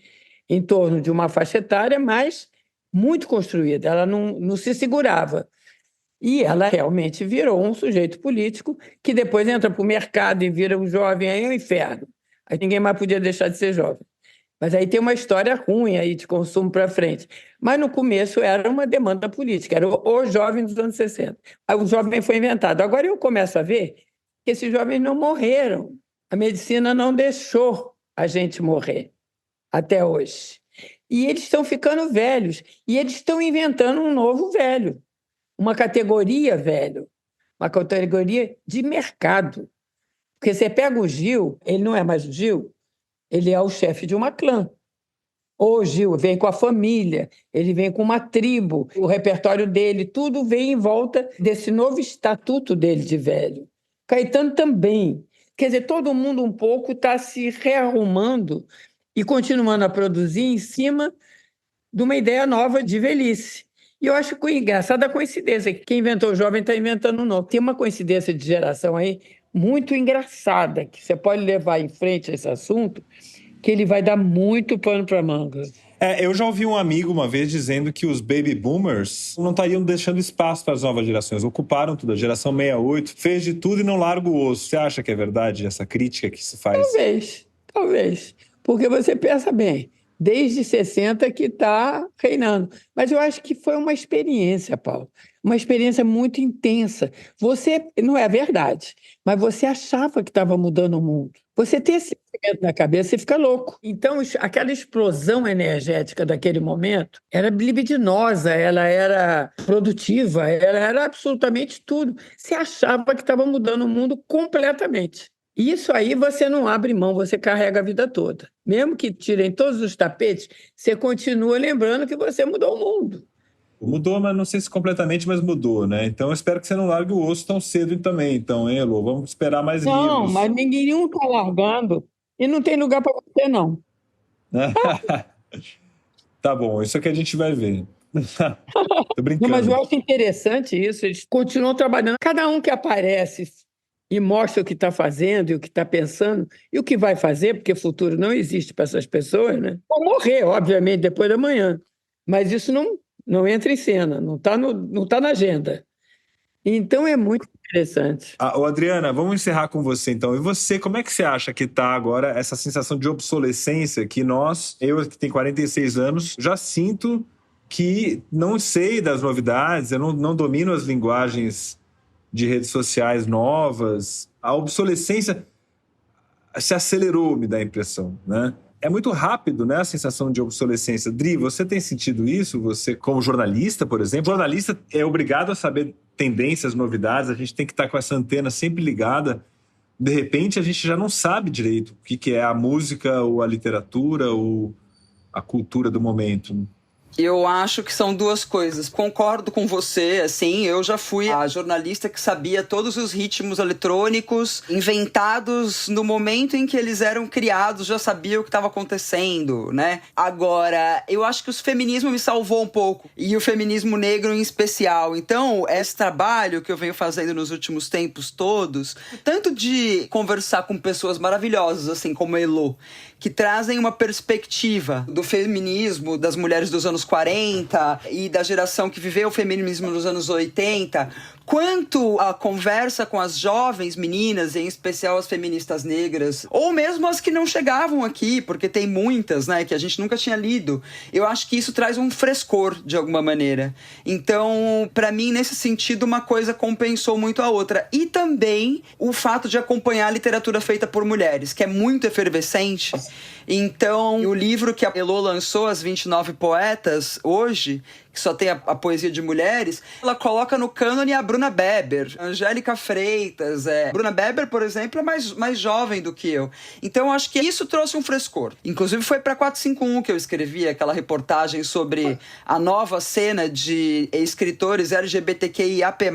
[SPEAKER 2] em torno de uma faixa etária, mas muito construída. Ela não se segurava. E ela realmente virou um sujeito político que depois entra para o mercado e vira um jovem, aí é um inferno. Aí ninguém mais podia deixar de ser jovem. Mas aí tem uma história ruim aí de consumo para frente. Mas no começo era uma demanda política, era o jovem dos anos 60. Aí o jovem foi inventado. Agora eu começo a ver que esses jovens não morreram. A medicina não deixou a gente morrer até hoje. E eles estão ficando velhos. E eles estão inventando um novo velho. Uma categoria velho. Uma categoria de mercado. Porque você pega o Gil, ele não é mais o Gil, ele é o chefe de uma clã. O Gil vem com a família, ele vem com uma tribo, o repertório dele, tudo vem em volta desse novo estatuto dele de velho. Caetano também. Quer dizer, todo mundo um pouco está se rearrumando e continuando a produzir em cima de uma ideia nova de velhice. E eu acho que engraçada a coincidência, que quem inventou o jovem está inventando o novo. Tem uma coincidência de geração aí muito engraçada, que você pode levar em frente esse assunto, que ele vai dar muito pano para manga.
[SPEAKER 6] Eu já ouvi um amigo uma vez dizendo que os baby boomers não estariam deixando espaço para as novas gerações, ocuparam tudo. A geração 68 fez de tudo e não larga o osso. Você acha que é verdade essa crítica que se faz?
[SPEAKER 2] Talvez. Porque você pensa bem, desde 60 que está reinando. Mas eu acho que foi uma experiência, Paulo. Uma experiência muito intensa. Você, não é verdade, mas você achava que estava mudando o mundo. Você tem esse sentimento na cabeça, você fica louco. Então, aquela explosão energética daquele momento era libidinosa, ela era produtiva, ela era absolutamente tudo. Você achava que estava mudando o mundo completamente. Isso aí você não abre mão, você carrega a vida toda. Mesmo que tirem todos os tapetes, você continua lembrando que você mudou o mundo.
[SPEAKER 6] Mudou, mas não sei se completamente, mas mudou, né? Então eu espero que você não largue o osso tão cedo também, então, hein, Elô? Vamos esperar mais livros.
[SPEAKER 2] Não, mas ninguém está largando. E não tem lugar para você, não.
[SPEAKER 6] Tá bom, isso é que a gente vai ver. Tô brincando.
[SPEAKER 2] Não, mas eu acho interessante isso. Eles continuam trabalhando. Cada um que aparece e mostra o que está fazendo e o que está pensando e o que vai fazer, porque futuro não existe para essas pessoas, né? Vão morrer, obviamente, depois da manhã. Mas isso não entra em cena, não está na agenda. Então é muito interessante.
[SPEAKER 6] Adriana, vamos encerrar com você então. E você, como é que você acha que está agora essa sensação de obsolescência que eu que tenho 46 anos, já sinto que não sei das novidades, eu não domino as linguagens de redes sociais novas. A obsolescência se acelerou, me dá a impressão, né? É muito rápido, né, a sensação de obsolescência. Dri, você tem sentido isso? Você, como jornalista, por exemplo, jornalista é obrigado a saber tendências, novidades, a gente tem que estar com essa antena sempre ligada. De repente, a gente já não sabe direito o que é a música, ou a literatura, ou a cultura do momento.
[SPEAKER 3] Eu acho que são duas coisas. Concordo com você, assim, eu já fui a jornalista que sabia todos os ritmos eletrônicos inventados no momento em que eles eram criados, já sabia o que estava acontecendo, né? Agora, eu acho que o feminismo me salvou um pouco, e o feminismo negro em especial. Então, esse trabalho que eu venho fazendo nos últimos tempos todos, tanto de conversar com pessoas maravilhosas, assim, como a Elô, que trazem uma perspectiva do feminismo das mulheres dos anos 40 e da geração que viveu o feminismo nos anos 80, quanto a conversa com as jovens meninas, em especial as feministas negras, ou mesmo as que não chegavam aqui, porque tem muitas, né, que a gente nunca tinha lido. Eu acho que isso traz um frescor, de alguma maneira. Então, para mim, nesse sentido, uma coisa compensou muito a outra. E também o fato de acompanhar a literatura feita por mulheres, que é muito efervescente. Então, o livro que a Elô lançou, As 29 Poetas, hoje, que só tem a poesia de mulheres, ela coloca no cânone a Bruna Beber, Angélica Freitas. Bruna Beber, por exemplo, é mais jovem do que eu. Então, eu acho que isso trouxe um frescor. Inclusive, foi para 451 que eu escrevi aquela reportagem sobre a nova cena de escritores LGBTQIAP+,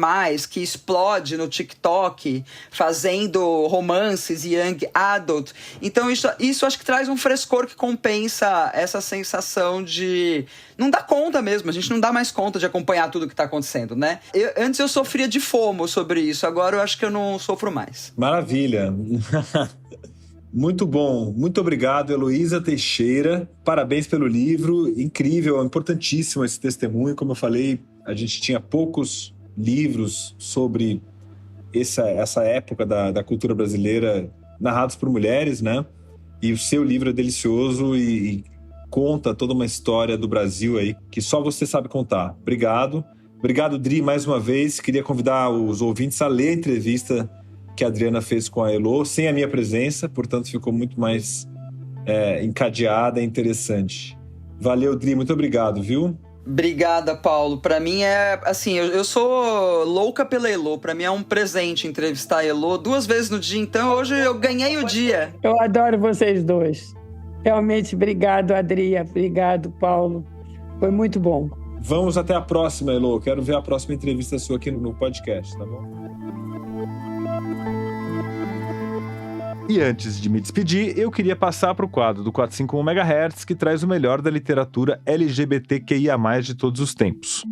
[SPEAKER 3] que explode no TikTok, fazendo romances young adult. Então, isso acho que traz um frescor que compensa essa sensação de não dar conta mesmo. A gente não dá mais conta de acompanhar tudo que está acontecendo, né? Antes eu sofria de FOMO sobre isso, agora eu acho que eu não sofro mais.
[SPEAKER 6] Maravilha! Muito bom, muito obrigado, Heloísa Teixeira. Parabéns pelo livro, incrível, importantíssimo esse testemunho. Como eu falei, a gente tinha poucos livros sobre essa época da cultura brasileira narrados por mulheres, né? E o seu livro é delicioso e conta toda uma história do Brasil aí que só você sabe contar. Obrigado. Obrigado, Dri, mais uma vez. Queria convidar os ouvintes a ler a entrevista que a Adriana fez com a Elô, sem a minha presença, portanto ficou muito mais encadeada e interessante. Valeu, Dri, muito obrigado, viu?
[SPEAKER 3] Obrigada, Paulo. Pra mim é, assim, eu sou louca pela Elô. Pra mim é um presente entrevistar a Elô 2 vezes no dia, então hoje eu ganhei o dia.
[SPEAKER 2] Eu adoro vocês dois. Realmente, obrigado, Adria. Obrigado, Paulo. Foi muito bom.
[SPEAKER 6] Vamos até a próxima, Elô. Quero ver a próxima entrevista sua aqui no podcast, tá bom?
[SPEAKER 1] E antes de me despedir, eu queria passar para o quadro do 451 MHz, que traz o melhor da literatura LGBTQIA+, de todos os tempos.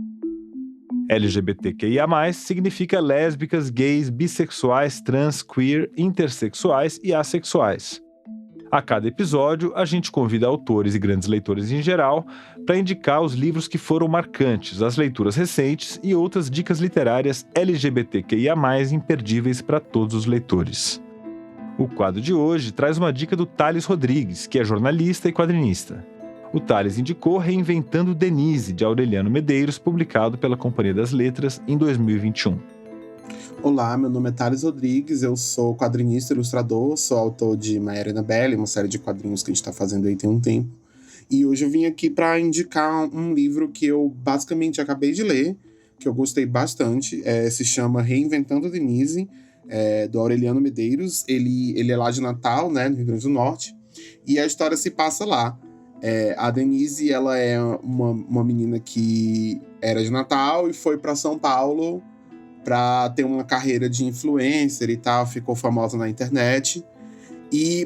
[SPEAKER 1] LGBTQIA+, significa lésbicas, gays, bissexuais, trans, queer, intersexuais e assexuais. A cada episódio, a gente convida autores e grandes leitores em geral para indicar os livros que foram marcantes, as leituras recentes e outras dicas literárias LGBTQIA+, imperdíveis para todos os leitores. O quadro de hoje traz uma dica do Thales Rodrigues, que é jornalista e quadrinista. O Thales indicou Reinventando Denise, de Aureliano Medeiros, publicado pela Companhia das Letras em 2021.
[SPEAKER 8] Olá, meu nome é Thales Rodrigues, eu sou quadrinista e ilustrador, sou autor de Maiara e Annabelle, uma série de quadrinhos que a gente está fazendo aí tem um tempo. E hoje eu vim aqui para indicar um livro que eu basicamente acabei de ler, que eu gostei bastante, se chama Reinventando Denise, do Aureliano Medeiros. Ele é lá de Natal, né, no Rio Grande do Norte, e a história se passa lá. A Denise, ela é uma menina que era de Natal e foi para São Paulo para ter uma carreira de influencer e tal, ficou famosa na internet.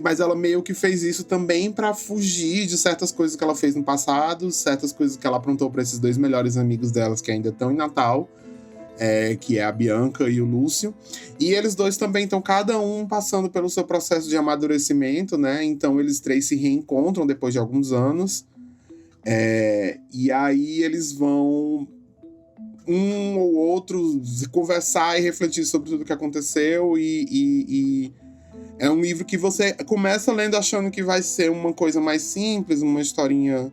[SPEAKER 8] Mas ela meio que fez isso também para fugir de certas coisas que ela fez no passado, certas coisas que ela aprontou para esses 2 melhores amigos delas que ainda estão em Natal, que é a Bianca e o Lúcio. E eles dois também estão cada um passando pelo seu processo de amadurecimento, né? Então eles 3 se reencontram depois de alguns anos. E aí eles vão, um ou outro, conversar e refletir sobre tudo que aconteceu. E é um livro que você começa lendo achando que vai ser uma coisa mais simples, uma historinha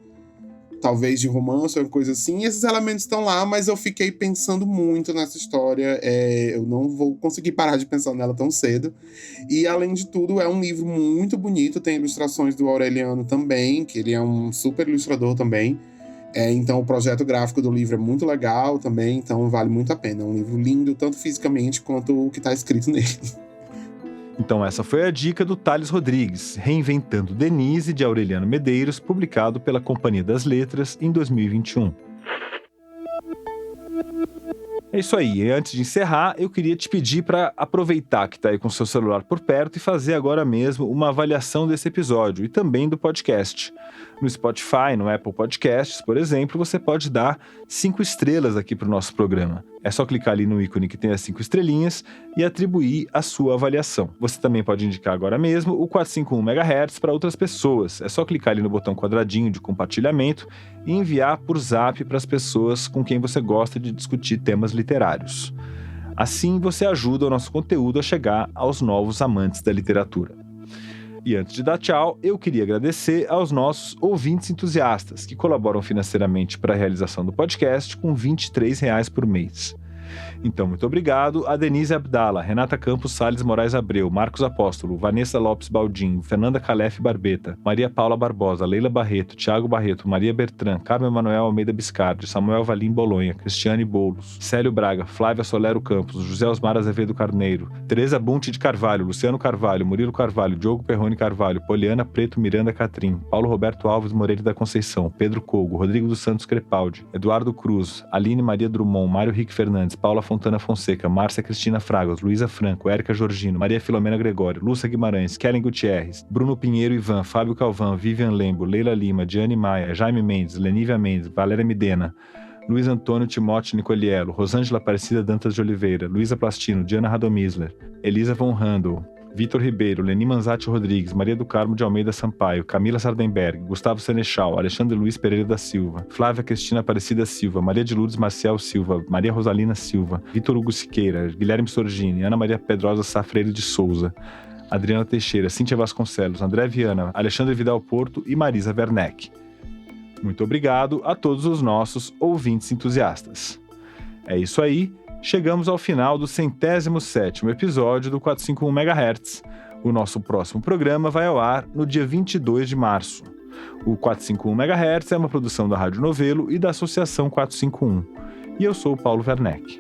[SPEAKER 8] talvez de romance ou coisa assim. E esses elementos estão lá, mas eu fiquei pensando muito nessa história. Eu não vou conseguir parar de pensar nela tão cedo. E, além de tudo, é um livro muito bonito. Tem ilustrações do Aureliano também, que ele é um super ilustrador também. Então, o projeto gráfico do livro é muito legal também, então vale muito a pena. É um livro lindo, tanto fisicamente quanto o que está escrito nele.
[SPEAKER 1] Então essa foi a dica do Thales Rodrigues, Reinventando Denise, de Aureliano Medeiros, publicado pela Companhia das Letras em 2021. É isso aí, e antes de encerrar, eu queria te pedir para aproveitar que está aí com o seu celular por perto e fazer agora mesmo uma avaliação desse episódio e também do podcast. No Spotify, no Apple Podcasts, por exemplo, você pode dar 5 estrelas aqui para o nosso programa. É só clicar ali no ícone que tem as 5 estrelinhas e atribuir a sua avaliação. Você também pode indicar agora mesmo o 451 MHz para outras pessoas. É só clicar ali no botão quadradinho de compartilhamento e enviar por Zap para as pessoas com quem você gosta de discutir temas literários. Assim, você ajuda o nosso conteúdo a chegar aos novos amantes da literatura. E antes de dar tchau, eu queria agradecer aos nossos ouvintes entusiastas que colaboram financeiramente para a realização do podcast com R$ 23 por mês. Então, muito obrigado a Denise Abdala, Renata Campos Salles Moraes Abreu, Marcos Apóstolo, Vanessa Lopes Baldin, Fernanda Calef Barbeta, Maria Paula Barbosa, Leila Barreto, Thiago Barreto, Maria Bertrand, Carmen Manuel Almeida Biscardi, Samuel Valim Bolonha, Cristiane Boulos, Célio Braga, Flávia Solero Campos, José Osmar Azevedo Carneiro, Tereza Bunte de Carvalho, Luciano Carvalho, Murilo Carvalho, Diogo Perrone Carvalho, Poliana Preto Miranda Catrim, Paulo Roberto Alves Moreira da Conceição, Pedro Cogo, Rodrigo dos Santos Crepaldi, Eduardo Cruz, Aline Maria Drummond, Mário Rique Fernandes, Paula Fontana Fonseca, Márcia Cristina Fragas, Luísa Franco, Érica Jorgino, Maria Filomena Gregório, Lúcia Guimarães, Kellen Gutierrez, Bruno Pinheiro Ivan, Fábio Calvão, Vivian Lembo, Leila Lima, Diane Maia, Jaime Mendes, Lenívia Mendes, Valéria Midena, Luiz Antônio Timóteo Nicoliello, Rosângela Aparecida Dantas de Oliveira, Luísa Plastino, Diana Radomisler, Elisa von Handel, Vitor Ribeiro, Leni Manzatti Rodrigues, Maria do Carmo de Almeida Sampaio, Camila Sardenberg, Gustavo Senechal, Alexandre Luiz Pereira da Silva, Flávia Cristina Aparecida Silva, Maria de Lourdes Marcial Silva, Maria Rosalina Silva, Vitor Hugo Siqueira, Guilherme Sorgini, Ana Maria Pedrosa Safreiro de Souza, Adriana Teixeira, Cíntia Vasconcelos, André Viana, Alexandre Vidal Porto e Marisa Werneck. Muito obrigado a todos os nossos ouvintes entusiastas. É isso aí. Chegamos ao final do 107º episódio do 451 MHz. O nosso próximo programa vai ao ar no dia 22 de março. O 451 MHz é uma produção da Rádio Novelo e da Associação 451. E eu sou o Paulo Werneck.